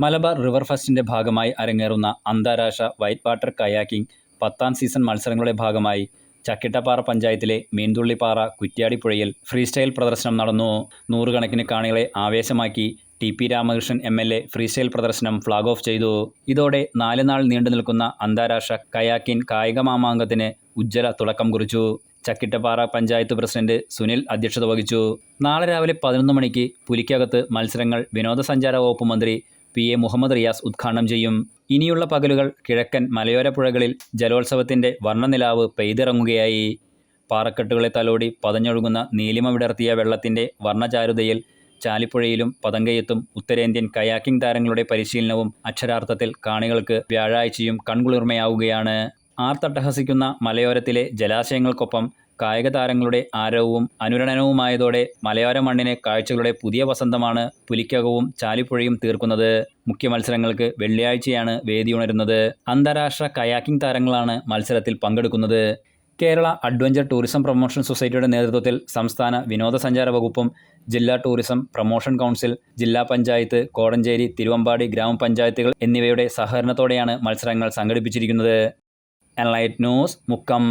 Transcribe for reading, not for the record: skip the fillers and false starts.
Malabar river ഫെസ്റ്റിന്റെ ഭാഗമായി അരങ്ങേറുന്ന അന്താരാഷ്ട്ര white water kayaking 10ാം season മത്സരങ്ങളുടെ ഭാഗമായി ചക്കിട്ടപ്പാറ പഞ്ചായത്തിലെ മീൻതുള്ളിപ്പാറ കുറ്റ്യാടിപ്പുഴയിൽ ഫ്രീസ്റ്റൈൽ പ്രദർശനം നടന്നു. നൂറുകണക്കിന് കാണികളെ ആവേശമാക്കി ടി.പി. രാമകൃഷ്ണൻ എം.എൽ.എ. ഫ്രീസ്റ്റൈൽ പ്രദർശനം ഫ്ളാഗ് ഓഫ് ചെയ്തു. ഇതോടെ 4 നാൾ നീണ്ടുനിൽക്കുന്ന അന്താരാഷ്ട്ര കയാക്കിംഗ് കായിക മാമാങ്കത്തിന് ഉജ്ജ്വല തുടക്കം കുറിച്ചു. ചക്കിട്ടപ്പാറ പഞ്ചായത്ത് പ്രസിഡന്റ് സുനിൽ അധ്യക്ഷത വഹിച്ചു. നാളെ രാവിലെ 11 മണിക്ക് പുലിക്കകത്ത് മത്സരങ്ങൾ വിനോദസഞ്ചാര വകുപ്പ് മന്ത്രി P.A. മുഹമ്മദ് റിയാസ് ഉദ്ഘാടനം ചെയ്യും. ഇനിയുള്ള പകലുകൾ കിഴക്കൻ മലയോര പുഴകളിൽ ജലോത്സവത്തിന്റെ വർണ്ണനിലാവ് പെയ്തിറങ്ങുകയായി. പാറക്കെട്ടുകളെ തലോടി പതഞ്ഞൊഴുകുന്ന നീലിമ വിടർത്തിയ വെള്ളത്തിന്റെ വർണ്ണചാരുതയിൽ ചാലിപ്പുഴയിലും പതങ്കയത്തും ഉത്തരേന്ത്യൻ കയാക്കിംഗ് താരങ്ങളുടെ പരിശീലനവും അക്ഷരാർത്ഥത്തിൽ കാണികൾക്ക് വ്യാഴാഴ്ചയും കൺകുളിർമയാവുകയാണ്. ആർത്തട്ടഹസിക്കുന്ന മലയോരത്തിലെ ജലാശയങ്ങൾക്കൊപ്പം കായിക താരങ്ങളുടെ ആരവവും അനുരണനവുമായതോടെ മലയോര മണ്ണിനെ കാഴ്ചകളുടെ പുതിയ വസന്തമാണ് പുലിക്കകവും ചാലിപ്പുഴയും തീർക്കുന്നത്. മുഖ്യ മത്സരങ്ങൾക്ക് വെള്ളിയാഴ്ചയാണ് വേദിയുണരുന്നത്. അന്താരാഷ്ട്ര കയാക്കിംഗ് താരങ്ങളാണ് മത്സരത്തിൽ പങ്കെടുക്കുന്നത്. കേരള അഡ്വഞ്ചർ ടൂറിസം പ്രൊമോഷൻ സൊസൈറ്റിയുടെ നേതൃത്വത്തിൽ സംസ്ഥാന വിനോദസഞ്ചാര വകുപ്പും ജില്ലാ ടൂറിസം പ്രൊമോഷൻ കൗൺസിൽ, ജില്ലാ പഞ്ചായത്ത്, കോടഞ്ചേരി, തിരുവമ്പാടി ഗ്രാമപഞ്ചായത്തുകൾ എന്നിവയുടെ സഹകരണത്തോടെയാണ് മത്സരങ്ങൾ സംഘടിപ്പിച്ചിരിക്കുന്നത്. Enlight news, Mukkam.